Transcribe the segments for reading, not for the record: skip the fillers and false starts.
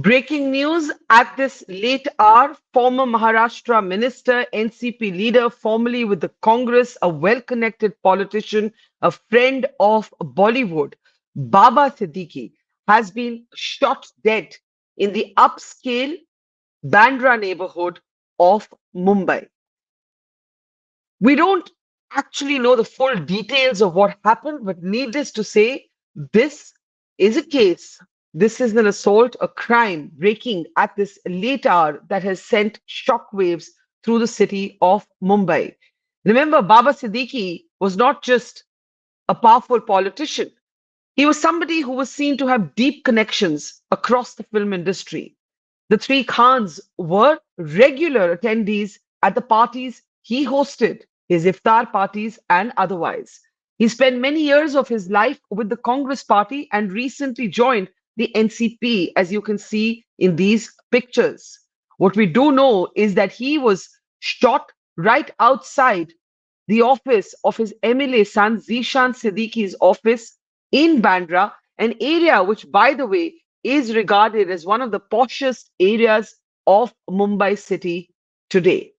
Breaking news at this late hour. Former Maharashtra minister, NCP leader, formerly with the Congress, a well connected politician, a friend of Bollywood, Baba Siddique, has been shot dead in the upscale Bandra neighborhood of Mumbai. We don't actually know the full details of what happened, but needless to say, this is a case. This is an assault, a crime breaking at this late hour that has sent shockwaves through the city of Mumbai. Remember, Baba Siddique was not just a powerful politician, he was somebody who was seen to have deep connections across the film industry. The three Khans were regular attendees at the parties he hosted, his iftar parties and otherwise. He spent many years of his life with the Congress party and recently joined the NCP, as you can see in these pictures. What we do know is that he was shot right outside the office of his MLA son, Zishan Siddiqui's office in Bandra, an area which, by the way, is regarded as one of the poshest areas of Mumbai city today.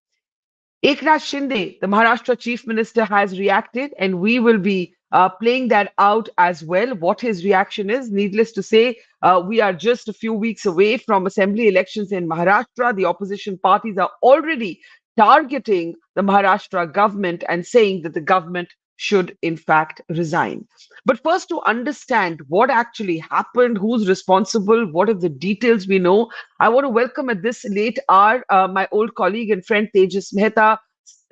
Eknath Shinde, the Maharashtra Chief Minister, has reacted, and we will be playing that out as well. What his reaction is, needless to say, we are just a few weeks away from assembly elections in Maharashtra. The opposition parties are already targeting the Maharashtra government and saying that the government should, in fact, resign. But first, to understand what actually happened, who's responsible, what are the details we know, I want to welcome at this late hour my old colleague and friend Tejas Mehta,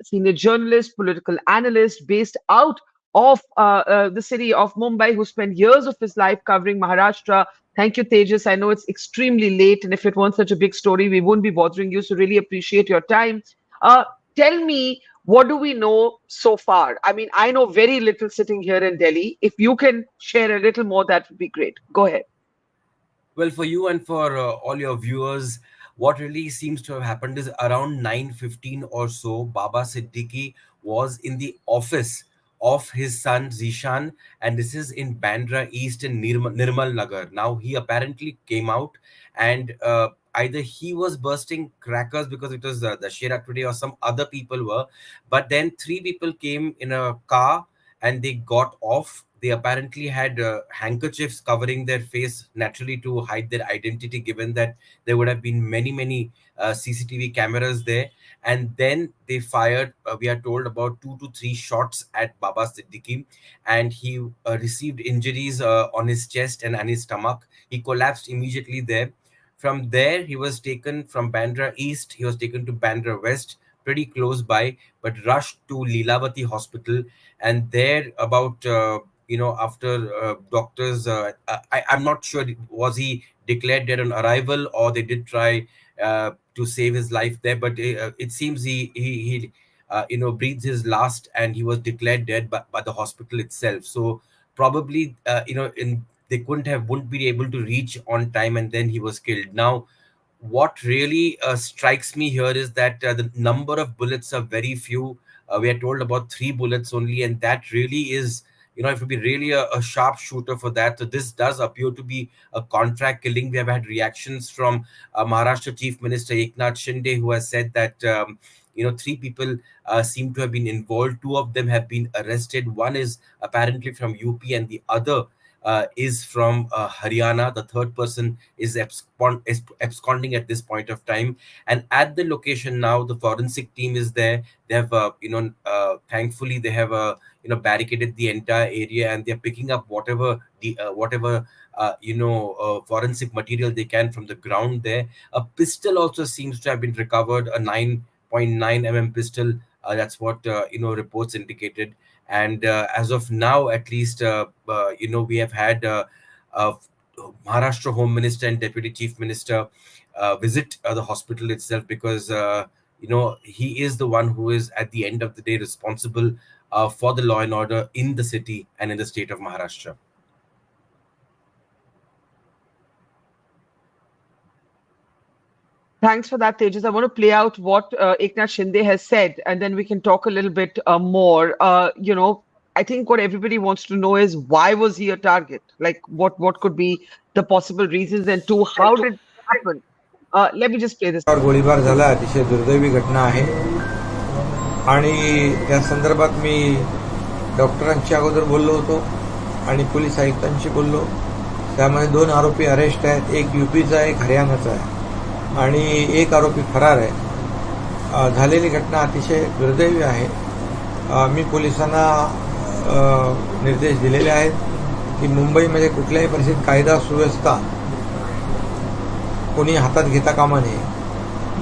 senior journalist, political analyst based out of the city of Mumbai, who spent years of his life covering Maharashtra. Thank you, Tejas. I know it's extremely late, and if it weren't such a big story, we wouldn't be bothering you. So, really appreciate your time. Uh, Tell me, what do we know so far? I mean, I know very little sitting here in Delhi. If you can share a little more, that would be great. Go ahead. Well, for you and for all your viewers, what really seems to have happened is around 9:15 or so, Baba Siddiqui was in the office of his son Zishan, and this is in Bandra East in Nirmal Nagar. Now, he apparently came out and either he was bursting crackers because it was the Shera today or some other people were, but then three people came in a car and they got off. They apparently had handkerchiefs covering their face naturally to hide their identity, given that there would have been many CCTV cameras there. And then they fired, we are told, about 2 to 3 shots at Baba Siddiqui, and he received injuries on his chest and his stomach. He collapsed immediately there. From there, he was taken from Bandra East, he was taken to Bandra West, pretty close by, but rushed to Lilavati Hospital. And there, about after doctors, I'm not sure, was he declared dead on arrival or they did try to save his life there, but it seems he breathed his last and he was declared dead by the hospital itself. So probably in they wouldn't be able to reach on time, and then he was killed. Now, what really strikes me here is that the number of bullets are very few. We are told about 3 bullets only, and that really is, it would be really a sharp shooter for that. So this does appear to be a contract killing. We have had reactions from Maharashtra Chief Minister Eknath Shinde, who has said that 3 people seem to have been involved. 2 of them have been arrested. One is apparently from UP, and the other is from Haryana. The third person is absconding at this point of time. And at the location now, the forensic team is there. They have, thankfully, they have, barricaded the entire area, and they're picking up whatever forensic material they can from the ground there. A pistol also seems to have been recovered, a 9.9 pistol. That's what reports indicated. And as of now, at least, we have had Maharashtra Home Minister and Deputy Chief Minister visit the hospital itself, because he is the one who is at the end of the day responsible for the law and order in the city and in the state of Maharashtra. Thanks for that, Tejas. I want to play out what Eknath Shinde has said, and then we can talk a little bit more. I think what everybody wants to know is, why was he a target? Like, what could be the possible reasons? And two, how did happened. Let me just play this. गोळीबार झाला, अतिशय दुर्दैवी घटना आहे आणि त्या संदर्भात मी डॉक्टरांशी अगोदर बोललो होतो आणि पोलीस आयुक्तांशी बोललो. त्यामध्ये 2 आरोपी अरेस्ट आहेत, एक यूपीचा एक हरियाणाचा आहे आणि एक आरोपी फरार आहे. झालेली घटना अतिशय दुर्दैवी आहे. मी पोलिसांना निर्देश दिलेले आहेत की मुंबईमध्ये कुठल्याही परिस्थितीत कायदा सुव्यवस्था कोणी हातात घेता कामा नये.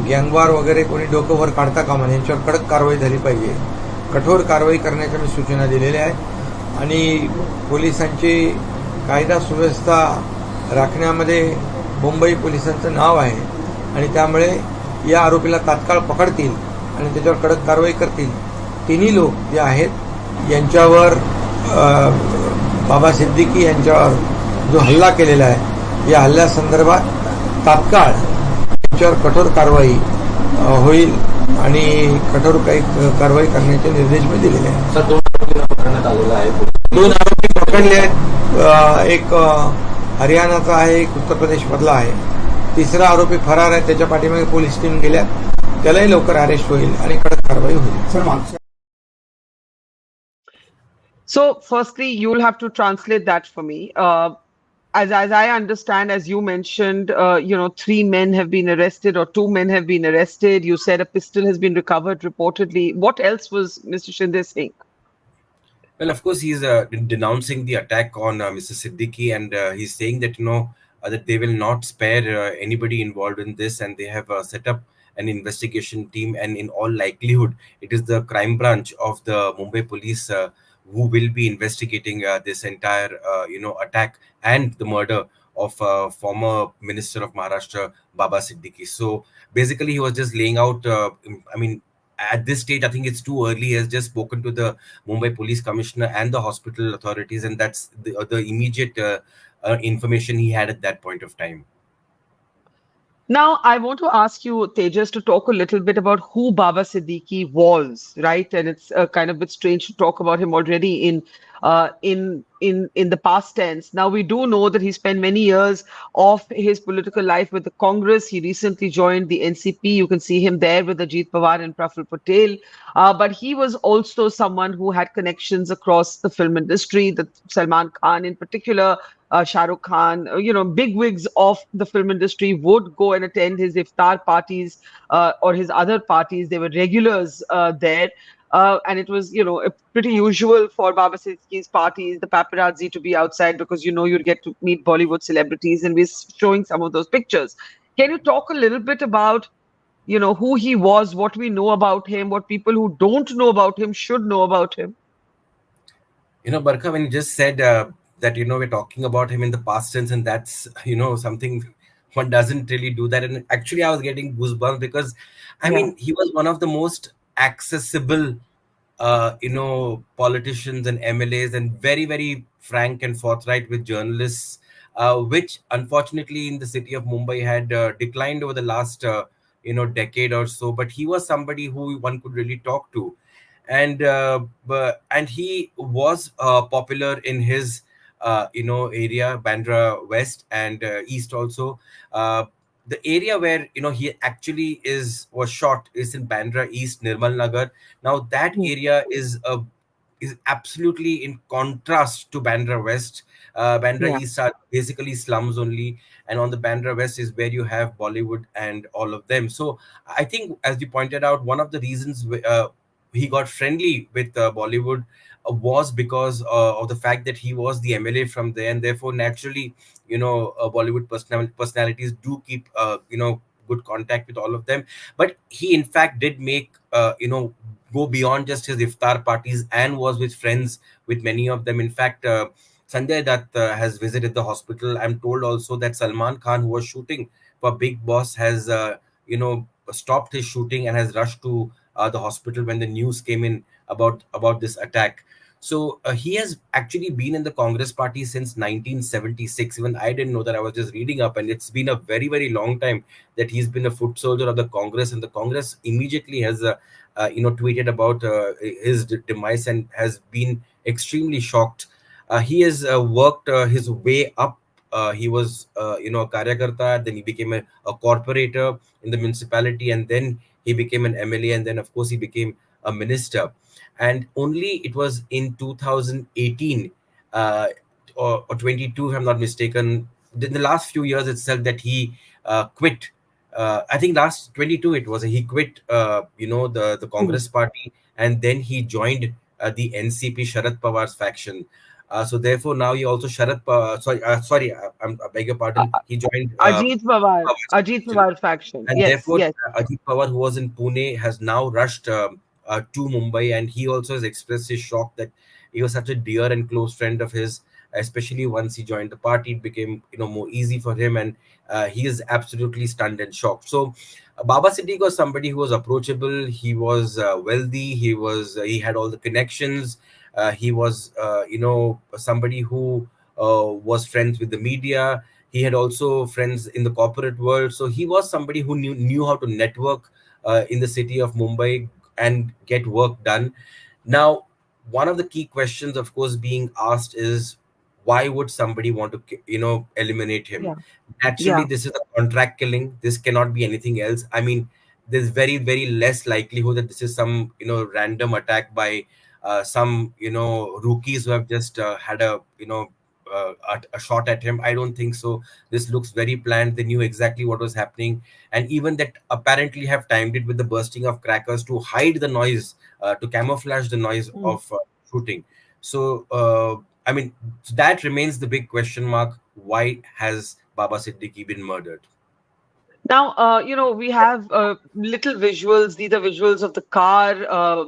गँगवार वगैरे कोणी डोकं वर काढता कामा नये. यांच्यावर कडक कारवाई झाली पाहिजे. कठोर कारवाई करण्याच्या मी सूचना दिलेल्या आहेत आणि पोलिसांची कायदा सुव्यवस्था राखण्यामध्ये मुंबई पोलिसांचं नाव आहे आणि त्यामुळे या आरोपीला तात्काळ पकडतील आणि त्याच्यावर कडक कारवाई करतील. तिन्ही लोक जे आहेत यांच्यावर बाबा सिद्दीकी यांच्यावर जो हल्ला केलेला आहे या हल्ल्यासंदर्भात तात्काळ यांच्यावर कठोर कारवाई होईल आणि कठोर काही कारवाई करण्याचे निर्देश मी दिलेले आहेत. सर, 2 आरोपींना पकडण्यात आलेला आहे. 2 आरोपी पकडले आहेत. एक हरियाणाचा आहे, एक उत्तर प्रदेशमधला आहे. तिसरा आरोपी फरार आहे. त्याच्या पाठीमागे पोलीस टीम गेल्यात. त्यालाही लवकर अरेस्ट होईल आणि कडक कारवाई होईल. So, firstly, you'll have to translate that for me. As I understand, as you mentioned, 3 men have been arrested or 2 men have been arrested. You said a pistol has been recovered reportedly. What else was Mr. Shinde saying? Well, of course, he's denouncing the attack on Mr. Siddique, and he's saying that that they will not spare anybody involved in this, and they have set up an investigation team, and in all likelihood, it is the crime branch of the Mumbai police who will be investigating this entire attack and the murder of former minister of Maharashtra Baba Siddique. So basically he was just laying out I mean, at this stage I think it's too early. He has just spoken to the Mumbai police commissioner and the hospital authorities, and that's the immediate information he had at that point of time. Now, I want to ask you, Tejas, to talk a little bit about who Baba Siddique was, right? And it's kind of a bit strange to talk about him already in the past tense. Now, we do know that he spent many years of his political life with the Congress. He recently joined the NCP. You can see him there with Ajit Pawar and Praful Patel. But he was also someone who had connections across the film industry, the Salman Khan in particular. Shah Rukh Khan, big wigs of the film industry would go and attend his iftar parties or his other parties. They were regulars there. And it was, pretty usual for Baba Siddique's parties, the paparazzi to be outside because, you'd get to meet Bollywood celebrities. And we're showing some of those pictures. Can you talk a little bit about, who he was, what we know about him, what people who don't know about him should know about him? Barkha, when you just said that we're talking about him in the past tense, and that's something one doesn't really do that, and actually I was getting goosebumps because I mean he was one of the most accessible politicians and MLAs, and very, very frank and forthright with journalists, which unfortunately in the city of Mumbai had declined over the last decade or so. But he was somebody who one could really talk to, and he was popular in his area, Bandra West and East also. The area where he actually was shot is in Bandra East, Nirmal Nagar. Now that area is absolutely in contrast to Bandra West. Bandra East are basically slums only, and on the Bandra West is where you have Bollywood and all of them. So I think, as you pointed out, one of the reasons he got friendly with Bollywood was because of the fact that he was the MLA from there, and therefore naturally, Bollywood personalities do keep good contact with all of them. But he in fact did make go beyond just his iftar parties and was with friends with many of them. In fact, Sanjay Dutt has visited the hospital. I'm told also that Salman Khan, who was shooting for Big Boss, has stopped his shooting and has rushed to the hospital when the news came in about this attack. So he has actually been in the Congress party since 1976. Even I didn't know that. I was just reading up, and it's been a very, very long time that he's been a foot soldier of the Congress, and the Congress immediately has tweeted about his demise and has been extremely shocked. He has worked his way up he was a karyakarta, then he became a corporator in the municipality, and then he became an MLA, and then of course he became a minister. And only it was in 2018 or 22, if I'm not mistaken, in the last few years itself, that he quit. I think last 22 it was, he quit the Mm. Congress party, and then he joined the NCP Sharad Pawar's faction. So therefore now he also Sharad Pawar, I beg your pardon, he joined Ajit Pawar, Pawar's Ajit faction. Pawar faction. And Yes, therefore yes. Ajit Pawar, who was in Pune, has now rushed to Mumbai, and he also has expressed his shock that he was such a dear and close friend of his. Especially once he joined the party, it became more easy for him, and he is absolutely stunned and shocked. So Baba Siddique was somebody who was approachable. He was wealthy. He had all the connections. He was somebody who was friends with the media. He had also friends in the corporate world, so he was somebody who knew how to network in the city of Mumbai and get work done. Now, one of the key questions, of course, being asked is, why would somebody want to eliminate him? Yeah, Naturally, yeah. this is a contract killing. This cannot be anything else. I mean, there's very, very less likelihood that this is some random attack by some rookies who have just had a shot at him. I don't think so. This looks very planned. They knew exactly what was happening, and even that apparently have timed it with the bursting of crackers to hide the noise, to camouflage the noise Mm. of shooting. So I mean, that remains the big question mark. Why has Baba Siddiqui been murdered? Now, we have little visuals. These are visuals of the car,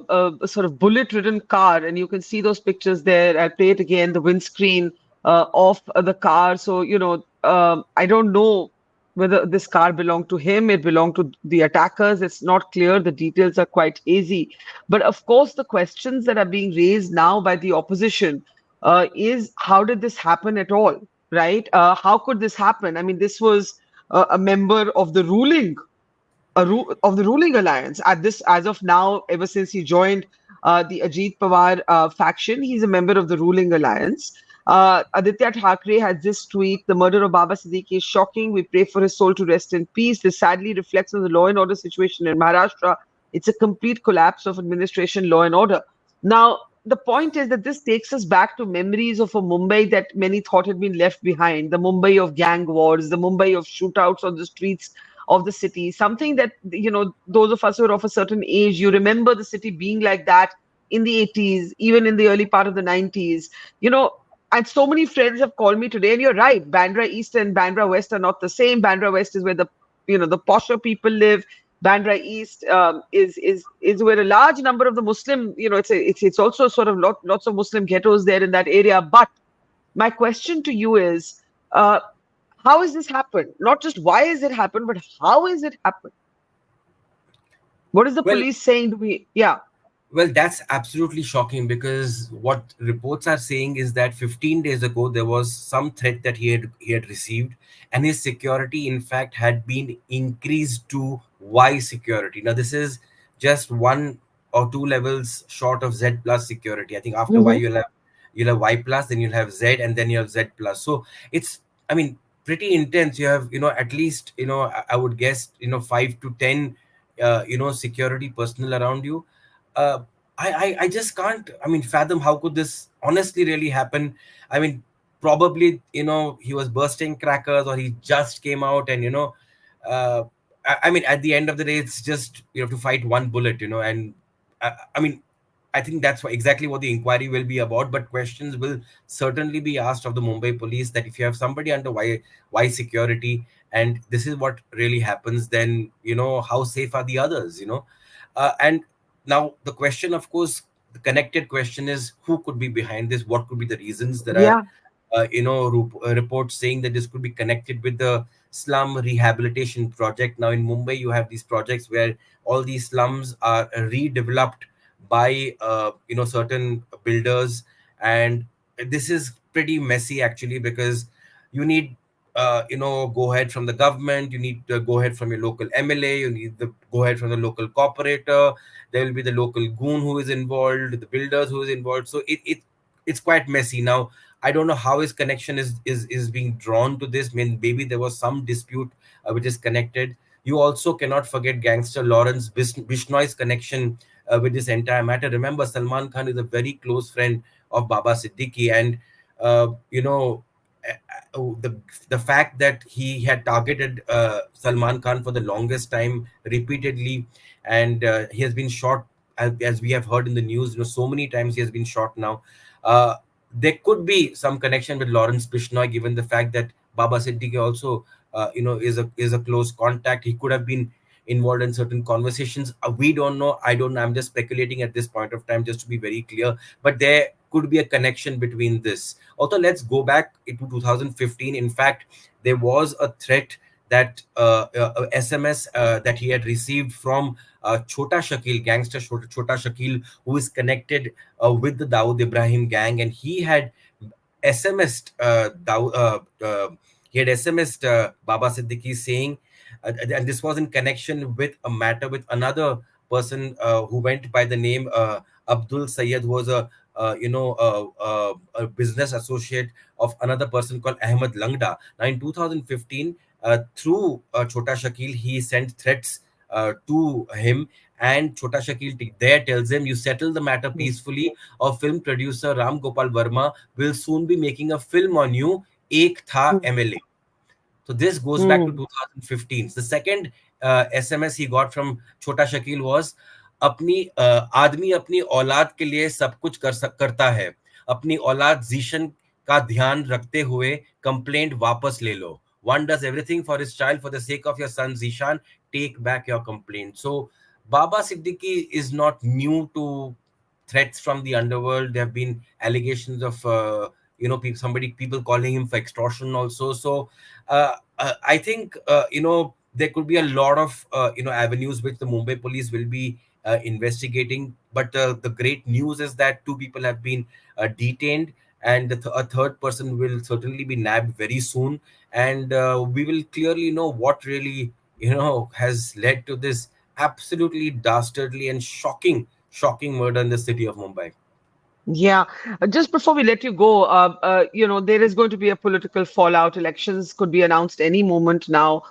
a sort of bullet-ridden car, and you can see those pictures there. I'll play it again, the windscreen of the car. So, I don't know whether this car belonged to him, it belonged to the attackers. It's not clear. The details are quite hazy. But of course, the questions that are being raised now by the opposition is how did this happen at all, right? How could this happen? I mean, this was a member of the of the ruling alliance at this as of now. Ever since he joined the Ajit Pawar faction, he's a member of the ruling alliance. Aditya Thackeray has this tweet: "The murder of Baba Siddique is shocking. We pray for his soul to rest in peace. This sadly reflects on the law and order situation in Maharashtra. It's a complete collapse of administration, law and order." Now, the point is that this takes us back to memories of a Mumbai that many thought had been left behind, the Mumbai of gang wars, the Mumbai of shootouts on the streets of the city, something that, those of us who are of a certain age, you remember the city being like that in the 80s, even in the early part of the 90s. You know, and so many friends have called me today, and you're right, Bandra East and Bandra West are not the same. Bandra West is where the posher people live. Bandra East is where a large number of the Muslim, it's also sort of lots of Muslim ghettos there in that area. But my question to you is, uh, how has this happened? Not just why has it happened, but how has it happened? What is the Well, police saying to me? Yeah. Well, that's absolutely shocking, because what reports are saying is that 15 days ago there was some threat that he had received, and his security, in fact, had been increased to Y security. Now, this is just one or two levels short of Z plus security. I think after Y Hmm. you'll have Y plus, then you'll have Z, and then you have Z plus. So it's, I mean, pretty intense. You have at least I would guess 5 to 10 security personnel around you. uh, I just can't, I mean, fathom how could this honestly really happen. I mean, probably he was bursting crackers, or he just came out, and uh, I mean, at the end of the day, it's just to fight one bullet, and I mean, I think that's exactly what the inquiry will be about. But questions will certainly be asked of the Mumbai police, that if you have somebody under Y security, and this is what really happens, then how safe are the others? And now the question, of course, the connected question is, who could be behind this? What could be the reasons? There are Yeah. reports saying that this could be connected with the slum rehabilitation project. Now in Mumbai, you have these projects where all these slums are redeveloped by certain builders, and this is pretty messy actually, because you need go ahead from the government, you need the go ahead from your local MLA, you need the go ahead from the local corporator, there will be the local goon who is involved, the builders who is involved. So it's quite messy. Now, I don't know how his connection is being drawn to this. I mean, maybe there was some dispute which is connected. You also cannot forget gangster Lawrence Bishnoi's connection with this entire matter. Remember, Salman Khan is a very close friend of Baba Siddiqui, and you know, the fact that he had targeted Salman Khan for the longest time repeatedly, and he has been shot, as we have heard in the news, so many times he has been shot now. Uh, there could be some connection with Lawrence Bishnoi, given the fact that Baba Siddiqui also, is a close contact. He could have been involved in certain conversations. We don't know. I don't know. I'm just speculating at this point of time, just to be very clear. But there could be a connection between this. Also, let's go back into 2015. In fact, there was a threat that SMS that he had received from Chota Shakil, gangster Chota Shakil, who is connected with the Dawood Ibrahim gang, and he had SMS'd Baba Siddiqui saying, and this was in connection with a matter with another person who went by the name Abdul Sayyed, who was a business associate of another person called Ahmed Langda. Now, in 2015, through Chota Shakil, he sent threats to him, and Chota Shakil there tells him, "You settle the matter peacefully, or film producer Ram Gopal Verma will soon be making a film on you, Ek Tha Hmm. MLA." So this goes back to Hmm. 2015. The second SMS he got from Chota Shakil was, अपनी आदमी अपनी औलाद के लिए सब कुछ करता है, अपनी औलाद जीशन का ध्यान रखते हुए कंप्लेंट वापस ले लो. One does everything for his child for the sake of your son Zishan. Take back your complaint. So Baba Siddiqui is not new to threats from the underworld. There have been allegations of people calling him for extortion also. So I think there could be a lot of avenues which the Mumbai police will be investigating. But the great news is that two people have been detained, and a third person will certainly be nabbed very soon, and we will clearly know what really has led to this absolutely dastardly and shocking murder in the city of Mumbai. Yeah, just before we let you go, there is going to be a political fallout. Elections could be announced any moment now,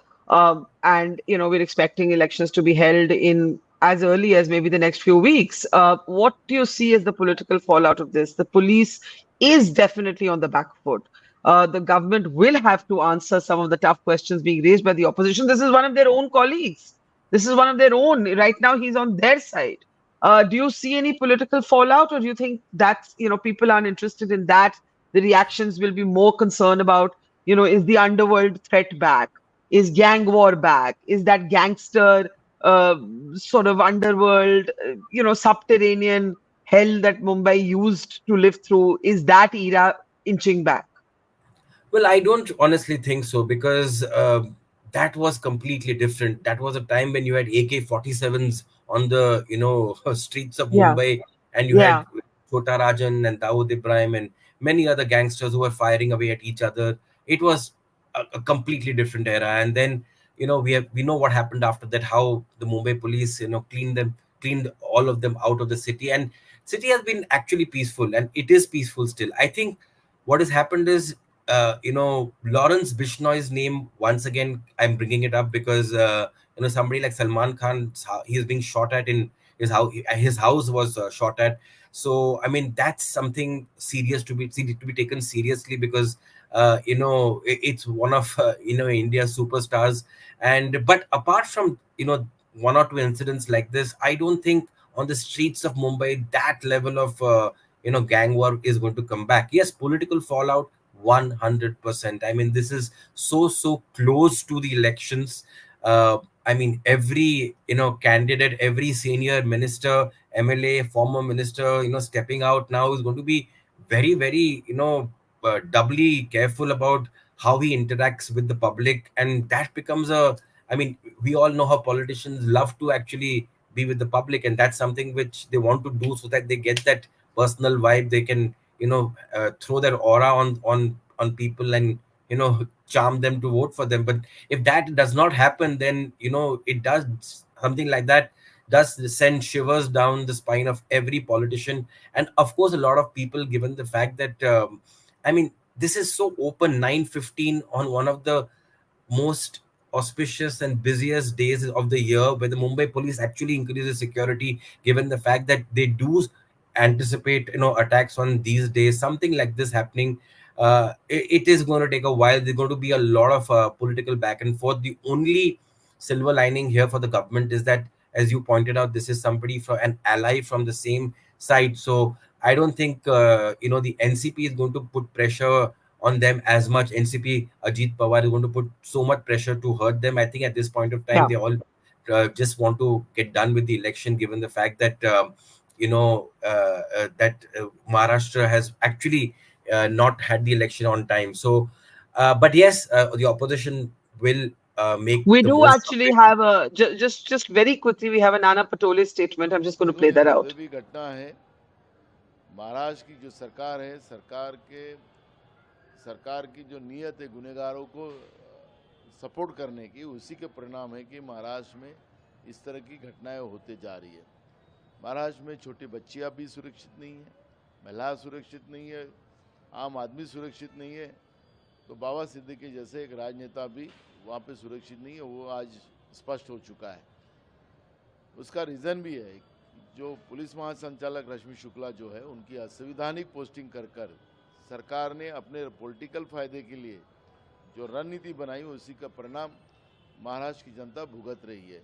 and we're expecting elections to be held in as early as maybe the next few weeks. What do you see as the political fallout of this? The police is definitely on the back foot. The government will have to answer some of the tough questions being raised by the opposition. This is one of their own colleagues. This is one of their own. Right now, he's on their side. Do you see any political fallout, or do you think that people aren't interested in that? The reactions will be more concerned about, is the underworld threat back? Is gang war back? Is that gangster uh, sort of underworld, subterranean hell that Mumbai used to live through? Is that era inching back? Well, I don't honestly think so, because that was completely different. That was a time when you had AK-47s on the streets of Yeah, Mumbai, and you had yeah. Chota Rajan and Dawood Ibrahim and many other gangsters who were firing away at each other. It was a completely different era. And then we know what happened after that. How the Mumbai police cleaned all of them out of the city, and city has been actually peaceful, and it is peaceful still. I think what has happened is, Lawrence Bishnoi's name, once again I'm bringing it up because somebody like Salman Khan, he is being shot at in his house was shot at. So I mean, that's something serious to be taken seriously, because it's one of India's superstars. And but apart from one or two incidents like this, I don't think on the streets of Mumbai that level of gang war is going to come back. Yes, political fallout, 100%. I mean, this is so close to the elections. I mean, every candidate, every senior minister, MLA, former minister, stepping out now is going to be very doubly careful about how he interacts with the public, and that becomes a. I mean, we all know how politicians love to actually be with the public, and that's something which they want to do so that they get that personal vibe. They can throw their aura on people, and charm them to vote for them. But if that does not happen, then it does something like that does send shivers down the spine of every politician, and of course a lot of people, given the fact that I mean, this is so open. 9:15 on one of the most auspicious and busiest days of the year, where the Mumbai police actually increases security, given the fact that they do anticipate, attacks on these days. Something like this happening, it is going to take a while. There's going to be a lot of political back and forth. The only silver lining here for the government is that, as you pointed out, this is somebody from an ally from the same side. So I don't think the NCP is going to put pressure on them as much. NCP Ajit Pawar is going to put so much pressure to hurt them. I think at this point of time, Yeah. they all just want to get done with the election, given the fact that Maharashtra has actually not had the election on time. So, but yes, the opposition will make We the do most of actually it. have a just very quickly. We have a Nana Patole statement. I'm just going to play that कोई out. भी घटना है, महाराष्ट्र की जो सरकार है, सरकार की जो नीयत है गुनहगारों को सपोर्ट करने की, उसी के परिणाम है कि महाराष्ट्र में इस तरह की घटनाएं होते जा रही है। महाराष्ट्र में छोटी बच्चियां भी सुरक्षित नहीं है, महिला सुरक्षित नहीं है, आम आदमी सुरक्षित नहीं है। तो बाबा सिद्दीकी जैसे एक राजनेता भी वहाँ पे सुरक्षित नहीं है, वो आज स्पष्ट हो चुका है। उसका रीज़न भी है, जो पुलिस महासंचालक रश्मि शुक्ला जो है, उनकी असंवैधानिक पोस्टिंग कर सरकार ने अपने पॉलिटिकल फ़ायदे के लिए जो रणनीति बनाई, उसी का परिणाम महाराष्ट्र की जनता भुगत रही है।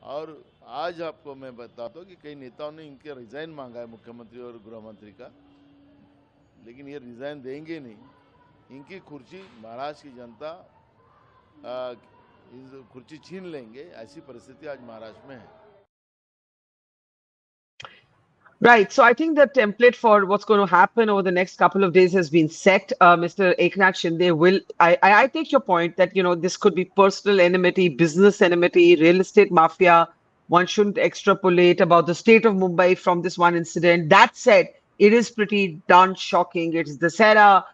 और आज आपको मैं बताता हूँ कि कई नेताओं ने इनके रिज़ाइन मांगा है, मुख्यमंत्री और गृह मंत्री का, लेकिन ये रिज़ाइन देंगे नहीं। इनकी कुर्सी महाराष्ट्र की जनता कुर्सी छीन लेंगे, ऐसी परिस्थिति आज महाराष्ट्र में है। Right. So I think the template for what's going to happen over the next couple of days has been set. Mr. Eknath Shinde will. I take your point that this could be personal enmity, business enmity, real estate mafia. One shouldn't extrapolate about the state of Mumbai from this one incident. That said, it is pretty darn shocking. It's the Sarah,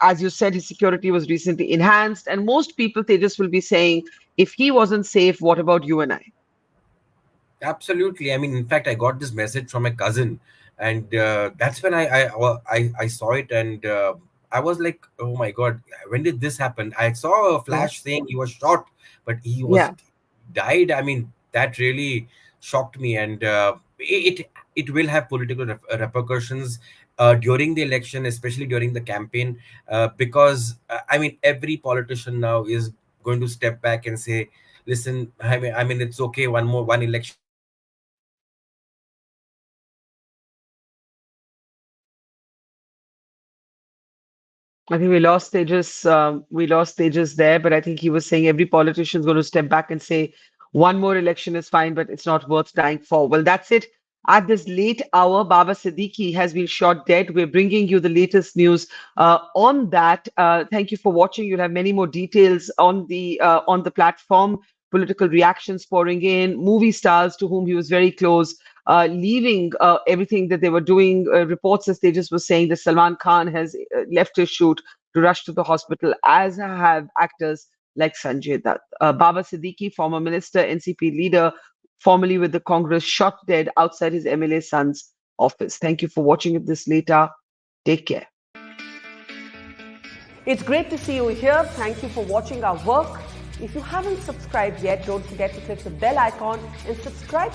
as you said, his security was recently enhanced, and most people, they just will be saying, if he wasn't safe, what about you and I? Absolutely. I mean, in fact, I got this message from a cousin, and that's when I saw it, and I was like, "Oh my God, when did this happen?" I saw a Yeah. flash saying he was shot, but he was Yeah. died. I mean, that really shocked me, and it will have political repercussions during the election, especially during the campaign, because I mean, every politician now is going to step back and say, "Listen, I mean, it's okay. One election is fine, but it's not worth dying for." I think we lost Tejas. We lost Tejas there, but I think he was saying every politician is going to step back and say one more election is fine, but it's not worth dying for. Well, that's it. At this late hour, Baba Siddique has been shot dead. We're bringing you the latest news on that. Thank you for watching. You'll have many more details on the platform. Political reactions pouring in, movie stars to whom he was very close, leaving everything that they were doing. Reports, as Tejas was saying, that Salman Khan has left his shoot to rush to the hospital, as have actors like Sanjay Dutt. Baba Siddique, former minister, NCP leader, formerly with the Congress, shot dead outside his MLA son's office. Thank you for watching it this later. Take care. It's great to see you here. Thank you for watching our work. If you haven't subscribed yet, don't forget to click the bell icon and subscribe